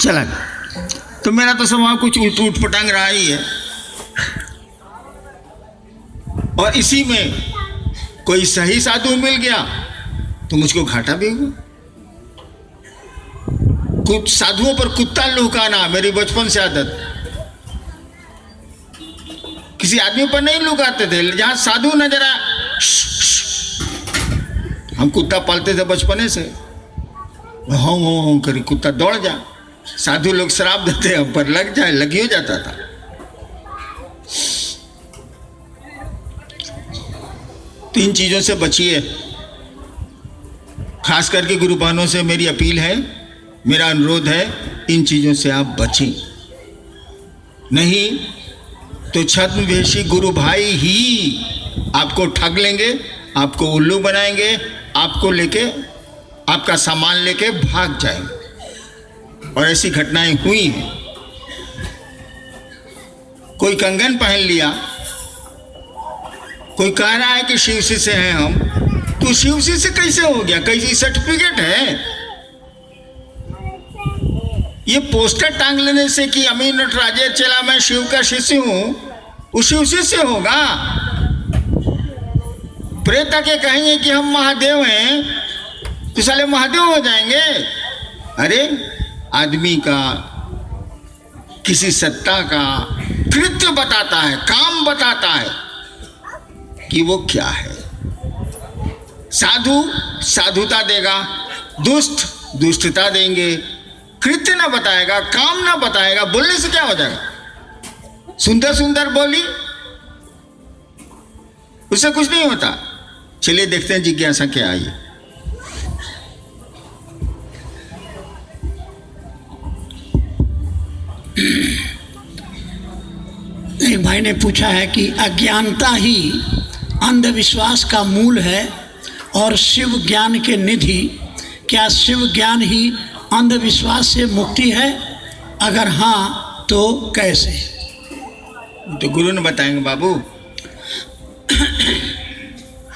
चला। तो मेरा तो स्वभाव कुछ उठ पटांग रहा ही है, और इसी में कोई सही साधु मिल गया तो मुझको घाटा भी हुआ। कुछ साधुओं पर कुत्ता लुकाना मेरी बचपन से आदत। किसी आदमी पर नहीं लुकाते थे, जहां साधु नजर आया हम कुत्ता पालते थे बचपने से, हाँ करी कुत्ता दौड़ जा। साधु लोग श्राप देते हम पर, लग जाए, लगी हो जाता था। तीन चीजों से बचिए, खास करके गुरु बहनों से मेरी अपील है, मेरा अनुरोध है, इन चीजों से आप बचें। नहीं तो छद्मवेशी गुरु भाई ही आपको ठग लेंगे, आपको उल्लू बनाएंगे, आपको लेके, आपका सामान लेके भाग जाएंगे। और ऐसी घटनाएं हुई हैं। कोई कंगन पहन लिया, कोई कह रहा है कि शिवसी से हैं हम, तो शिवसी से कैसे हो गया? कैसी सर्टिफिकेट है? ये पोस्टर टांग लेने से कि अमीन नटराजे चला मैं शिव का शिष्य हूं, उस शिवसी से होगा? प्रेत के कहेंगे कि हम महादेव हैं तो साले महादेव हो जाएंगे? अरे आदमी का, किसी सत्ता का कृत्य बताता है, काम बताता है कि वो क्या है। साधु साधुता देगा, दुष्ट दुष्टता देंगे, कृत्य ना बताएगा, काम ना बताएगा, बोलने से क्या हो जाएगा? सुंदर सुंदर बोली, उससे कुछ नहीं होता। चलिए देखते हैं जिज्ञासा क्या आई। एक भाई ने पूछा है कि अज्ञानता ही अंधविश्वास का मूल है और शिव ज्ञान के निधि, क्या शिव ज्ञान ही अंधविश्वास से मुक्ति है? अगर हाँ तो कैसे? तो गुरु ने बताएंगे बाबू।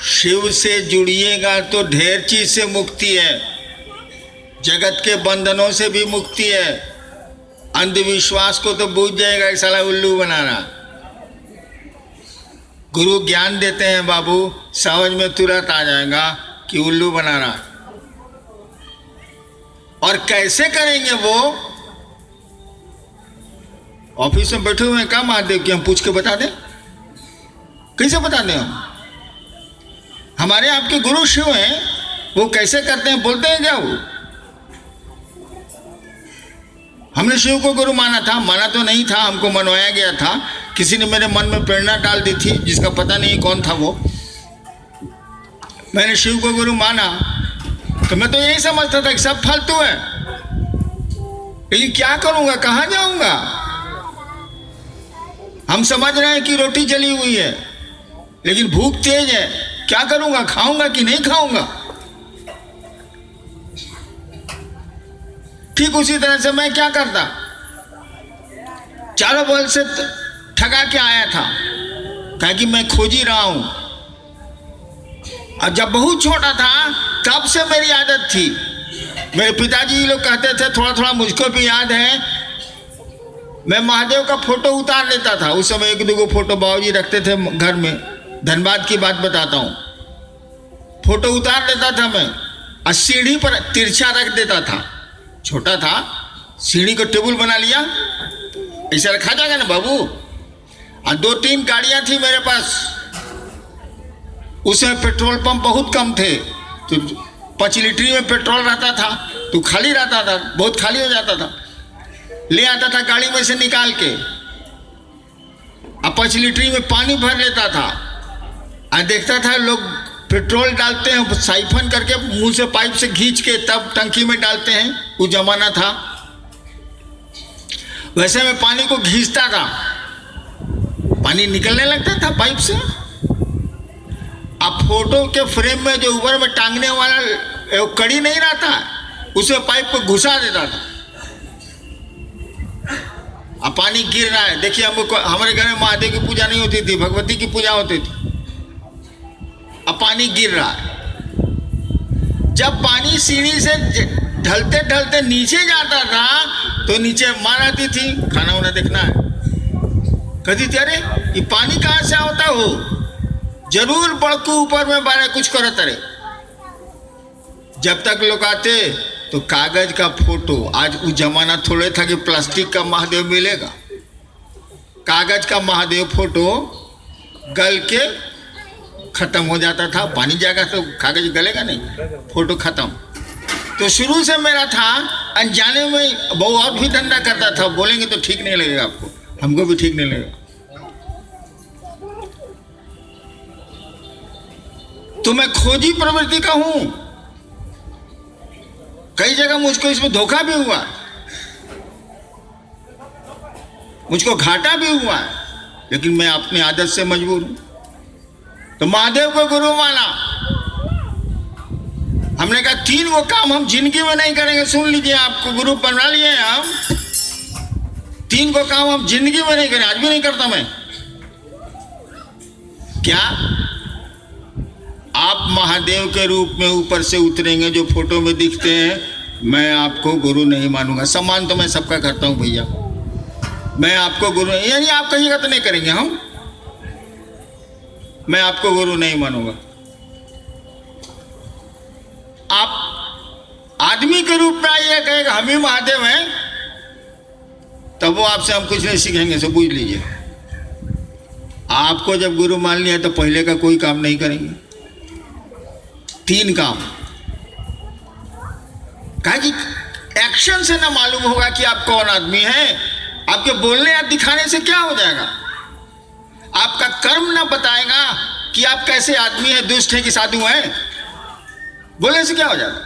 शिव से जुड़िएगा तो ढेर चीज से मुक्ति है, जगत के बंधनों से भी मुक्ति है। अंधविश्वास को तो बूझ जाएगा कि साला उल्लू बना रहा। गुरु ज्ञान देते हैं बाबू, समझ में तुरंत आ जाएगा कि उल्लू बना रहा। और कैसे करेंगे वो? ऑफिस में बैठे हुए हैं क्या महादेव की, हम पूछ के बता दें? कैसे बता दें हम? हमारे आपके गुरु शिव हैं, वो कैसे करते हैं बोलते हैं क्या वो? हमने शिव को गुरु माना था, माना तो नहीं था, हमको मनवाया गया था। किसी ने मेरे मन में प्रेरणा डाल दी थी, जिसका पता नहीं कौन था वो। मैंने शिव को गुरु माना तो मैं तो यही समझता था कि सब फालतू है, लेकिन क्या करूंगा, कहाँ जाऊंगा? हम समझ रहे हैं कि रोटी जली हुई है, लेकिन भूख तेज है, क्या करूंगा? खाऊंगा कि नहीं खाऊंगा? ठीक उसी तरह से मैं क्या करता, चारों बल से ठगा के आया था, कहा कि मैं खोज ही रहा हूं। और जब बहुत छोटा था तब से मेरी आदत थी। मेरे पिताजी लोग कहते थे, थोड़ा थोड़ा मुझको भी याद है, मैं महादेव का फोटो उतार लेता था। उस समय एक दो फोटो बाबूजी रखते थे घर में, धनबाद की बात बताता हूँ। फोटो उतार लेता था मैं और सीढ़ी पर तिरछा रख देता था। छोटा था, सीढ़ी को टेबल बना लिया, ऐसा रखा जाएगा ना बाबू। और 2-3 गाड़ियां थी मेरे पास। उस समय पेट्रोल पंप बहुत कम थे, तो 5 लीटर में पेट्रोल रहता था, तो खाली रहता था, बहुत खाली हो जाता था। ले आता था गाड़ी में से निकाल के, और 5 लीटर में पानी भर लेता था। और देखता था लोग पेट्रोल डालते हैं साइफन करके, मुंह से पाइप से खींच के तब टंकी में डालते हैं, वो जमाना था। वैसे मैं पानी को खींचता था, पानी निकलने लगता था पाइप से। अब फोटो के फ्रेम में जो ऊपर में टांगने वाला कड़ी नहीं रहता, उसे पाइप को घुसा देता था। अब पानी गिर रहा है, देखिए हमको, हमारे घर में महादेव की पूजा नहीं होती थी, भगवती की पूजा होती थी। अब पानी गिर रहा है, जब पानी सीढ़ी से ढलते ढलते नीचे जाता था तो नीचे माँ आती थी, खाना वाना देखना है। कहती थी अरे ये पानी कहाँ से आता हो, जरूर बड़कू ऊपर में बारे कुछ करो तरे। जब तक लोग आते तो कागज का फोटो, आज उस जमाना थोड़े था कि प्लास्टिक का महादेव मिलेगा, कागज का महादेव फोटो गल के खत्म हो जाता था। पानी जाएगा तो कागज गलेगा नहीं, फोटो खत्म। तो शुरू से मेरा था, अनजाने में बहु और भी धंधा करता था। बोलेंगे तो ठीक नहीं लगेगा आपको, हमको भी ठीक नहीं लगेगा। तो मैं खोजी प्रवृत्ति का हूं, कई जगह मुझको इसमें धोखा भी हुआ, मुझको घाटा भी हुआ है, लेकिन मैं अपनी आदत से मजबूर हूं। तो महादेव को गुरु माना। हमने कहा 3 वो काम हम जिंदगी में नहीं करेंगे। सुन लीजिए, आपको गुरु बना लिए हैं हम, 3 को काम हम जिंदगी में नहीं करें। आज भी नहीं करता मैं। क्या आप महादेव के रूप में ऊपर से उतरेंगे जो फोटो में दिखते हैं, मैं आपको गुरु नहीं मानूंगा। सम्मान तो मैं सबका करता हूं भैया, मैं आपको गुरु, यानी आप कहिएगा तो नहीं करेंगे हम, मैं आपको गुरु नहीं मानूंगा। आप आदमी के रूप में आइए, कहेगा हम ही महादेव हैं, तब वो आपसे हम कुछ नहीं सीखेंगे। सो पूछ लीजिए, आपको जब गुरु मान लिया तो पहले का कोई काम नहीं करेंगे। 3 काम, कहा कि एक्शन से ना मालूम होगा कि आप कौन आदमी हैं। आपके बोलने या दिखाने से क्या हो जाएगा? आपका कर्म ना बताएगा कि आप कैसे आदमी हैं, दुष्ट हैं कि साधु हैं। बोलने से क्या हो जाएगा?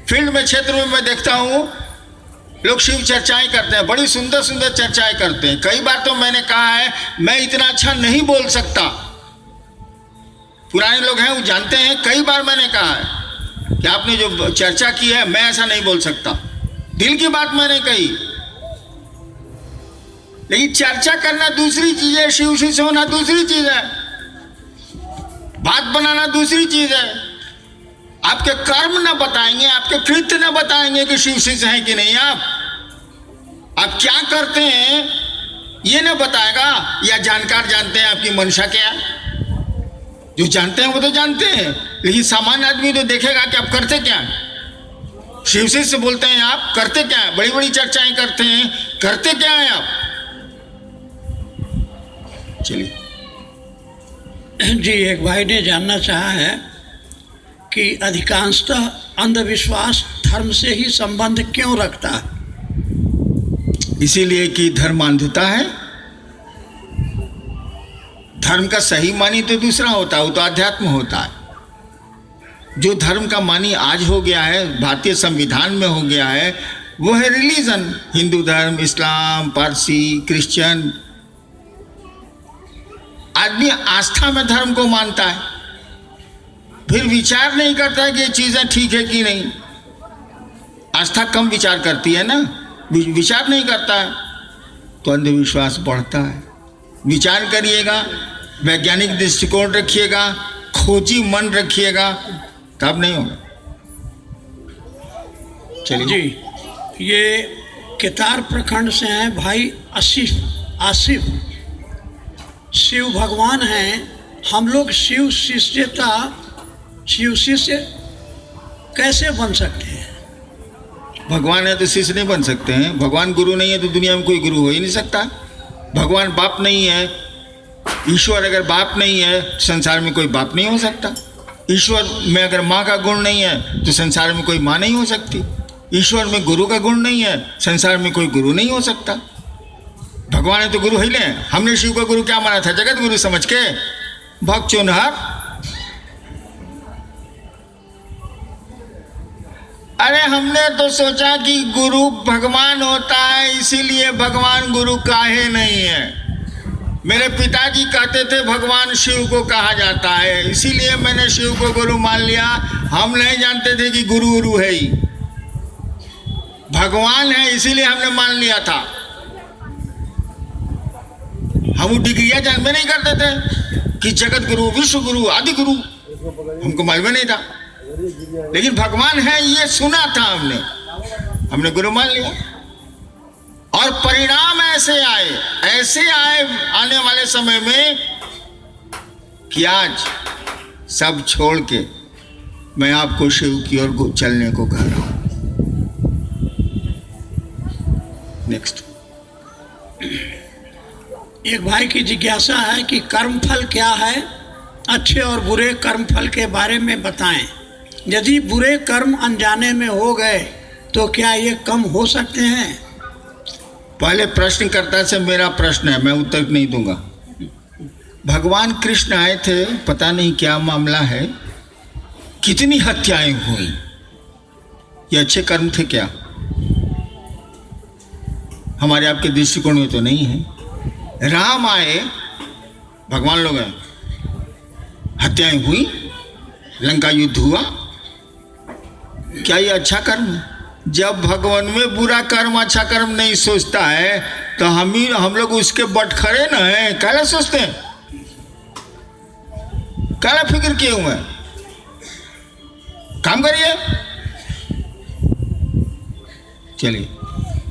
फील्ड में, क्षेत्र में मैं देखता हूं लोग शिव चर्चाएं करते हैं, बड़ी सुंदर सुंदर चर्चाएं करते हैं। कई बार तो मैंने कहा है मैं इतना अच्छा नहीं बोल सकता, पुराने लोग हैं वो जानते हैं। कई बार मैंने कहा है कि आपने जो चर्चा की है मैं ऐसा नहीं बोल सकता, दिल की बात मैंने कही। लेकिन चर्चा करना दूसरी चीज है, शिव से होना दूसरी चीज है, बात बनाना दूसरी चीज है। आपके कर्म ना बताएंगे, आपके कृत्य ना बताएंगे कि शिव शिष्य हैं कि नहीं। आप क्या करते हैं ये ना बताएगा। या जानकार जानते हैं आपकी मंशा क्या है, जो जानते हैं वो तो जानते हैं, लेकिन सामान्य आदमी तो देखेगा कि आप करते क्या हैं। शिव शिष्य बोलते हैं, आप करते क्या है? बड़ी बड़ी चर्चाएं करते हैं, करते क्या है आप? चलिए जी, एक भाई ने जानना चाहा है कि अधिकांशतः अंधविश्वास धर्म से ही संबंध क्यों रखता है? इसीलिए कि धर्म अंधता है। धर्म का सही मानी तो दूसरा होता है, वो तो अध्यात्म होता है। जो धर्म का मानी आज हो गया है, भारतीय संविधान में हो गया है, वो है रिलीजन। हिंदू धर्म, इस्लाम, पारसी, क्रिश्चियन। आदमी आस्था में धर्म को मानता है, फिर विचार नहीं करता है कि ये चीज़ें ठीक है कि नहीं। आस्था कम विचार करती है ना, विचार नहीं करता है तो अंधविश्वास बढ़ता है। विचार करिएगा, वैज्ञानिक दृष्टिकोण रखिएगा, खोजी मन रखिएगा, तब नहीं होगा। चलिए जी, ये केतार प्रखंड से हैं भाई आसिफ। शिव भगवान हैं, हम लोग शिव शिष्य कैसे बन सकते हैं? भगवान है तो शिष्य नहीं बन सकते हैं। भगवान गुरु नहीं है तो दुनिया में कोई गुरु हो ही नहीं सकता। भगवान बाप नहीं है, ईश्वर अगर बाप नहीं है संसार में कोई बाप नहीं हो सकता। ईश्वर में अगर माँ का गुण नहीं है तो संसार में कोई माँ नहीं हो सकती। ईश्वर में गुरु का गुण नहीं है, संसार में कोई गुरु नहीं हो सकता। भगवान है तो गुरु ही लें। हमने शिव का गुरु क्या माना था? जगत गुरु समझ के, भक्त चुनहर। अरे हमने तो सोचा कि गुरु भगवान होता है, इसीलिए भगवान गुरु काहे नहीं है। मेरे पिताजी कहते थे भगवान शिव को कहा जाता है, इसीलिए मैंने शिव को गुरु मान लिया। हम नहीं जानते थे कि गुरु गुरु है ही, भगवान है, इसीलिए हमने मान लिया था। हम डिग्रियां जानते नहीं करते थे कि जगत गुरु, विश्व गुरु, आदि गुरु, हमको मालूम नहीं था। लेकिन भगवान है ये सुना था हमने गुरु मान लिया। और परिणाम ऐसे आए आने वाले समय में कि आज सब छोड़ के मैं आपको शिव की ओर चलने को कह रहा हूं। नेक्स्ट। एक भाई की जिज्ञासा है कि कर्मफल क्या है, अच्छे और बुरे कर्मफल के बारे में बताएं। यदि बुरे कर्म अनजाने में हो गए तो क्या ये कम हो सकते हैं? पहले प्रश्नकर्ता से मेरा प्रश्न है, मैं उत्तर नहीं दूंगा। भगवान कृष्ण आए थे, पता नहीं क्या मामला है, कितनी हत्याएं हुई, ये अच्छे कर्म थे क्या? हमारे आपके दृष्टिकोण में तो नहीं है। राम आए, भगवान लोग हैं, हत्याएं हुई, लंका युद्ध हुआ, क्या ये अच्छा कर्म है? जब भगवान में बुरा कर्म अच्छा कर्म नहीं सोचता है तो हम लोग उसके बटखरे न है, क्या सोचते हैं, क्या फिक्र किए हुए हैं? काम करिए। चलिए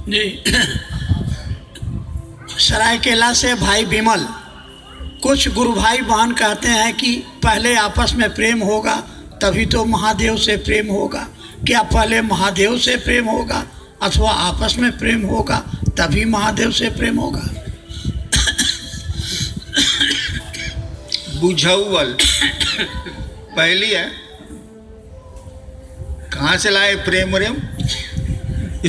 जी। सरायकेला से भाई विमल, कुछ गुरु भाई बहन कहते हैं कि पहले आपस में प्रेम होगा तभी तो महादेव से प्रेम होगा। क्या पहले महादेव से प्रेम होगा अथवा आपस में प्रेम होगा तभी महादेव से प्रेम होगा? बुझौल पहली है, कहाँ से लाए प्रेम व्रेम?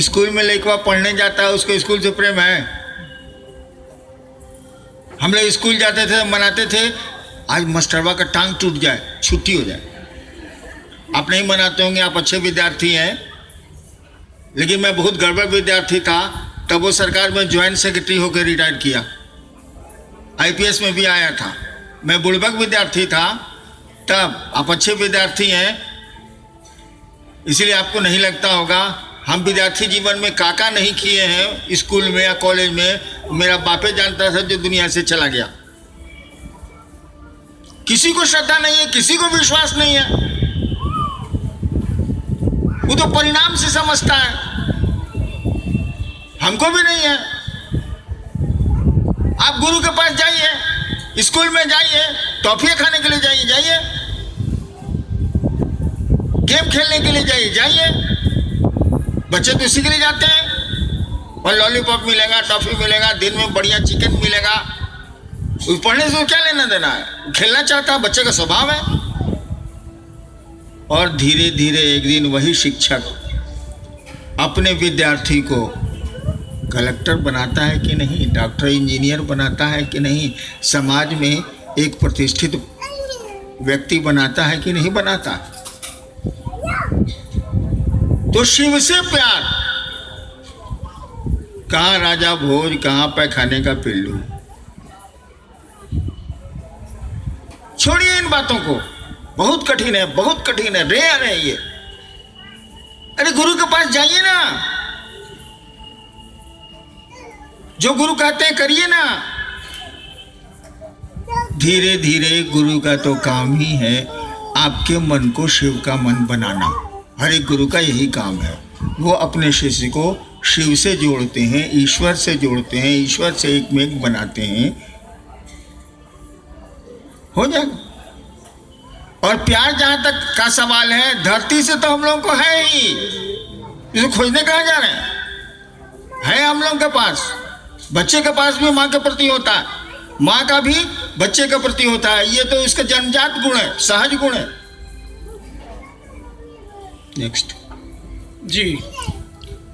स्कूल में लड़का पढ़ने जाता है, उसको स्कूल से प्रेम है? हम लोग स्कूल जाते थे, मनाते थे आज मास्टरवा का टांग टूट जाए, छुट्टी हो जाए। आप नहीं मनाते होंगे, आप अच्छे विद्यार्थी हैं, लेकिन मैं बहुत गड़बड़ विद्यार्थी था, तब वो सरकार में ज्वाइंट सेक्रेटरी होकर रिटायर किया, आईपीएस में भी आया था। मैं बुड़बक विद्यार्थी था तब, आप अच्छे विद्यार्थी हैं, इसलिए आपको नहीं लगता होगा। हम विद्यार्थी जीवन में काका नहीं किए हैं स्कूल में या कॉलेज में, मेरा बापे जानता था जो दुनिया से चला गया। किसी को श्रद्धा नहीं है, किसी को विश्वास नहीं है, वो तो परिणाम से समझता है, हमको भी नहीं है। आप गुरु के पास जाइए, स्कूल में जाइए, टॉफियां खाने के लिए जाइए, गेम खेलने के लिए जाइए, बच्चे तो इसी के लिए जाते हैं। और लॉलीपॉप मिलेगा, टॉफी मिलेगा, दिन में बढ़िया चिकन मिलेगा, उस पढ़ने से क्या लेना देना है? खेलना चाहता है, बच्चे का स्वभाव है। और धीरे धीरे एक दिन वही शिक्षक अपने विद्यार्थी को कलेक्टर बनाता है कि नहीं, डॉक्टर इंजीनियर बनाता है कि नहीं, समाज में एक प्रतिष्ठित व्यक्ति बनाता है कि नहीं बनाता। तो शिव से प्यार, कहाँ राजा भोज, कहाँ पैखाने का पिल्लू। छोड़िए इन बातों को, बहुत कठिन है, बहुत कठिन है, रेयर है ये। अरे गुरु के पास जाइए ना, जो गुरु कहते हैं करिए ना। धीरे धीरे गुरु का तो काम ही है आपके मन को शिव का मन बनाना। हर एक गुरु का यही काम है, वो अपने शिष्य को शिव से जोड़ते हैं, ईश्वर से जोड़ते हैं, ईश्वर से एक में एक बनाते हैं, हो जाएगा। और प्यार जहां तक का सवाल है, धरती से तो हम लोगों को है ही, इसे खोजने कहाँ जा रहे हैं? है हम लोगों के पास। बच्चे के पास भी माँ के प्रति होता है, माँ का भी बच्चे के प्रति होता है, ये तो इसका जन्मजात गुण है, सहज गुण है। नेक्स्ट जी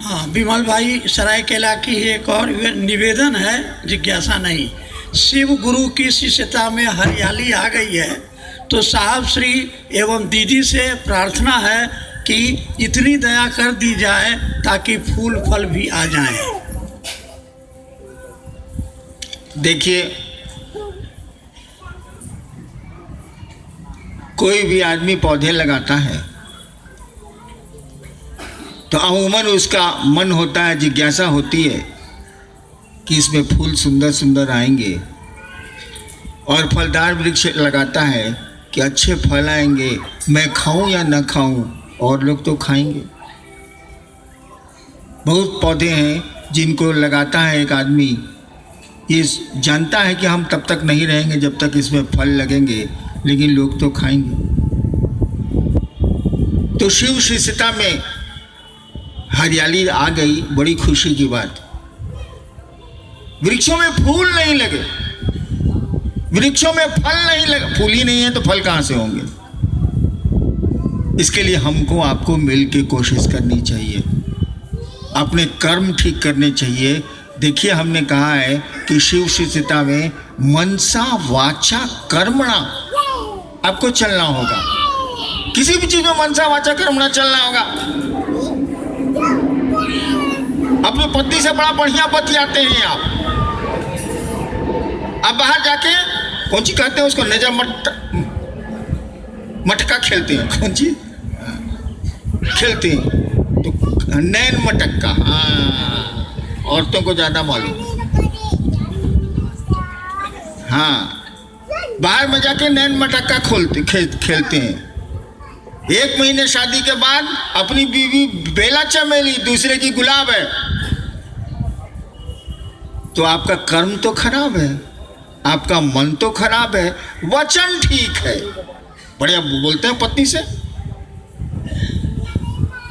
हाँ, विमल भाई सरायकेला की एक और निवेदन है, जिज्ञासा नहीं। शिव गुरु की शिष्यता में हरियाली आ गई है, तो साहब श्री एवं दीदी से प्रार्थना है कि इतनी दया कर दी जाए ताकि फूल फल भी आ जाएं। देखिए, कोई भी आदमी पौधे लगाता है तो अमूमन उसका मन होता है, जिज्ञासा होती है कि इसमें फूल सुंदर सुंदर आएंगे, और फलदार वृक्ष लगाता है कि अच्छे फल आएंगे, मैं खाऊं या न खाऊं, और लोग तो खाएंगे। बहुत पौधे हैं जिनको लगाता है एक आदमी, ये जानता है कि हम तब तक नहीं रहेंगे जब तक इसमें फल लगेंगे, लेकिन लोग तो खाएंगे। तो शिव शिष्यता में हरियाली आ गई, बड़ी खुशी की बात। वृक्षों में फूल नहीं लगे, वृक्षों में फल नहीं लगे, फूल ही नहीं है तो फल कहाँ से होंगे। इसके लिए हमको आपको मिल के कोशिश करनी चाहिए, अपने कर्म ठीक करने चाहिए। देखिए हमने कहा है कि शिव शिष्यता में मनसा वाचा कर्मणा आपको चलना होगा। किसी भी चीज में मनसा वाचा कर्मणा चलना होगा। अपनी पत्नी से बड़ा बढ़िया बतियाते हैं आप बाहर जाके कौन सी कहते हैं उसको, नजर मटका खेलते हैं, कौन सी खेलते हैं तो नैन मटक्का। हाँ, औरतों को ज्यादा मालूम। हाँ, बाहर में जाके नैन मटक्का खेलते हैं। एक महीने शादी के बाद अपनी बीवी बेला चमेली, दूसरे की गुलाब है, तो आपका कर्म तो खराब है, आपका मन तो खराब है, वचन ठीक है, बढ़िया बोलते हैं पत्नी से।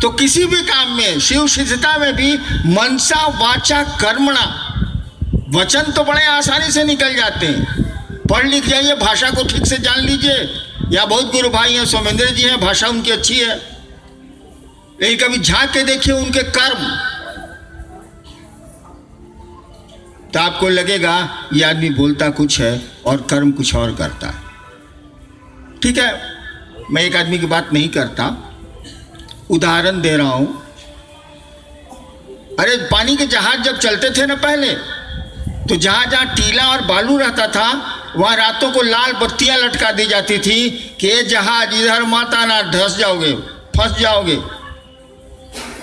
तो किसी भी काम में, शिव शिष्यता में भी मनसा वाचा कर्मणा, वचन तो बड़े आसानी से निकल जाते हैं। पढ़ लिख जाइए, भाषा को ठीक से जान लीजिए। या बहुत गुरु भाई हैं, सोमेंद्र जी हैं, भाषा उनकी अच्छी है, लेकिन कभी झांक के देखिए उनके कर्म, तो आपको लगेगा ये आदमी बोलता कुछ है और कर्म कुछ और करता है। ठीक है, मैं एक आदमी की बात नहीं करता, उदाहरण दे रहा हूं। अरे पानी के जहाज जब चलते थे ना पहले, तो जहां जहां टीला और बालू रहता था वहां रातों को लाल बत्तियां लटका दी जाती थी कि ये जहाज इधर मत आना, धंस जाओगे, फंस जाओगे।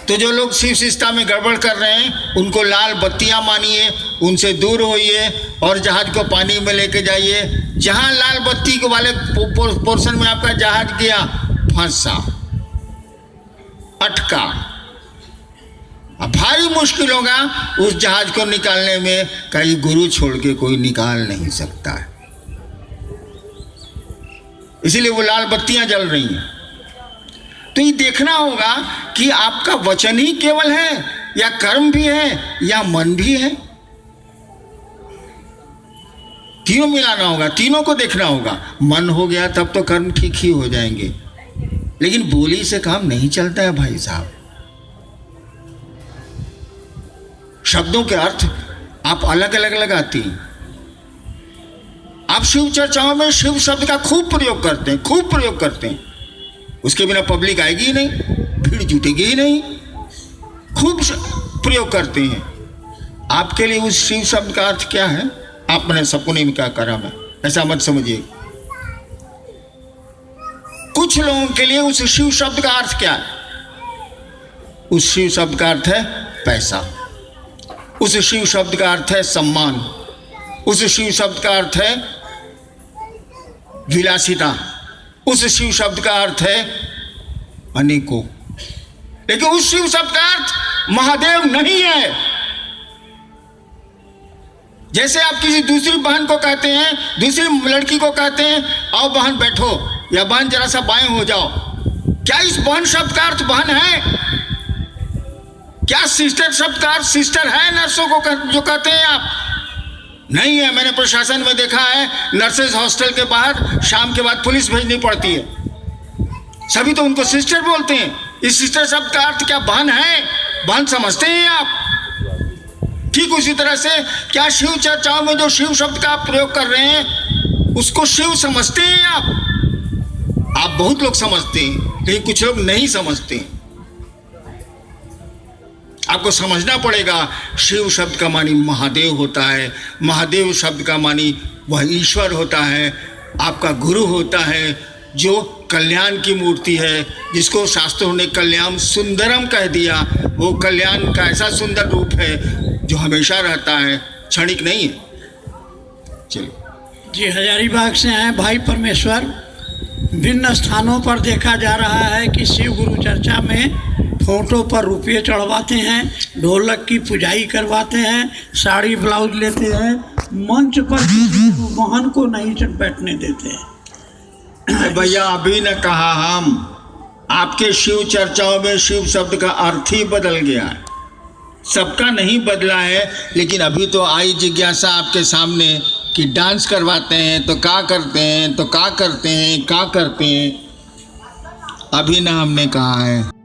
तो जो लोग शिव शिष्यता में गड़बड़ कर रहे हैं उनको लाल बत्तियां मानिए, उनसे दूर होइए और जहाज को पानी में लेके जाइए। जहां लाल बत्ती के वाले पोर्शन में आपका जहाज गया, फंसा, अटका, अब भारी मुश्किल होगा उस जहाज को निकालने में। कहीं गुरु छोड़ के कोई निकाल नहीं सकता है, इसीलिए वो लाल बत्तियां जल रही हैं। तो ये देखना होगा कि आपका वचन ही केवल है या कर्म भी है या मन भी है, तीनों मिलाना होगा, तीनों को देखना होगा। मन हो गया तब तो कर्म ठीक ही हो जाएंगे, लेकिन बोली से काम नहीं चलता है भाई साहब। शब्दों के अर्थ आप अलग अलग लगाती हैं। आप शिव चर्चाओं में शिव शब्द का खूब प्रयोग करते हैं, खूब प्रयोग करते हैं, उसके बिना पब्लिक आएगी ही नहीं, भीड़ जुटेगी ही नहीं, खूब प्रयोग करते हैं। आपके लिए उस शिव शब्द का अर्थ क्या है? आपने सपने में क्या करा, मैं ऐसा मत समझिए। कुछ लोगों के लिए उस शिव शब्द का अर्थ क्या है? उस शिव शब्द का अर्थ है पैसा, उस शिव शब्द का अर्थ है सम्मान, उस शिव शब्द का अर्थ है विलासिता, उस शिव शब्द का अर्थ है अनेकों। लेकिन उस शिव शब्द का अर्थ महादेव नहीं है। जैसे आप किसी दूसरी बहन को कहते हैं, दूसरी लड़की को कहते हैं, आओ बहन बैठो, या बहन जरा सा बाएं हो जाओ, क्या इस बहन शब्द का अर्थ बहन है? क्या सिस्टर शब्द का अर्थ सिस्टर है नर्सों को जो कहते हैं आप? नहीं है। मैंने प्रशासन में देखा है, नर्सेज हॉस्टल के बाहर शाम के बाद पुलिस भेजनी पड़ती है, सभी तो उनको सिस्टर बोलते हैं। इस सिस्टर शब्द का अर्थ क्या बहन है? बहन समझते हैं आप? ठीक उसी तरह से क्या शिव चर्चाओं में जो शिव शब्द का आप प्रयोग कर रहे हैं उसको शिव समझते हैं आप? आप बहुत लोग समझते हैं, लेकिन कुछ लोग नहीं समझते हैं। आपको समझना पड़ेगा, शिव शब्द का मानी महादेव होता है, महादेव शब्द का मानी वह ईश्वर होता है, आपका गुरु होता है, जो कल्याण की मूर्ति है, जिसको शास्त्रों ने कल्याण सुंदरम कह दिया। वो कल्याण का ऐसा सुंदर रूप है जो हमेशा रहता है, क्षणिक नहीं है। चलिए जी, हजारीबाग से आए भाई परमेश्वर। भिन्न स्थानों पर देखा जा रहा है कि शिव गुरु चर्चा में फोटो पर रुपये चढ़वाते हैं, ढोलक की पुजाई करवाते हैं, साड़ी ब्लाउज लेते हैं, मंच पर किसी मोहन को नहीं बैठने देते हैं। भैया अभी न कहा हम, आपके शिव चर्चाओं में शिव शब्द का अर्थ ही बदल गया है। सबका नहीं बदला है, लेकिन अभी तो आई जिज्ञासा आपके सामने कि डांस करवाते हैं तो क्या करते हैं, तो क्या करते हैं, क्या करते हैं, अभी ना हमने कहा है।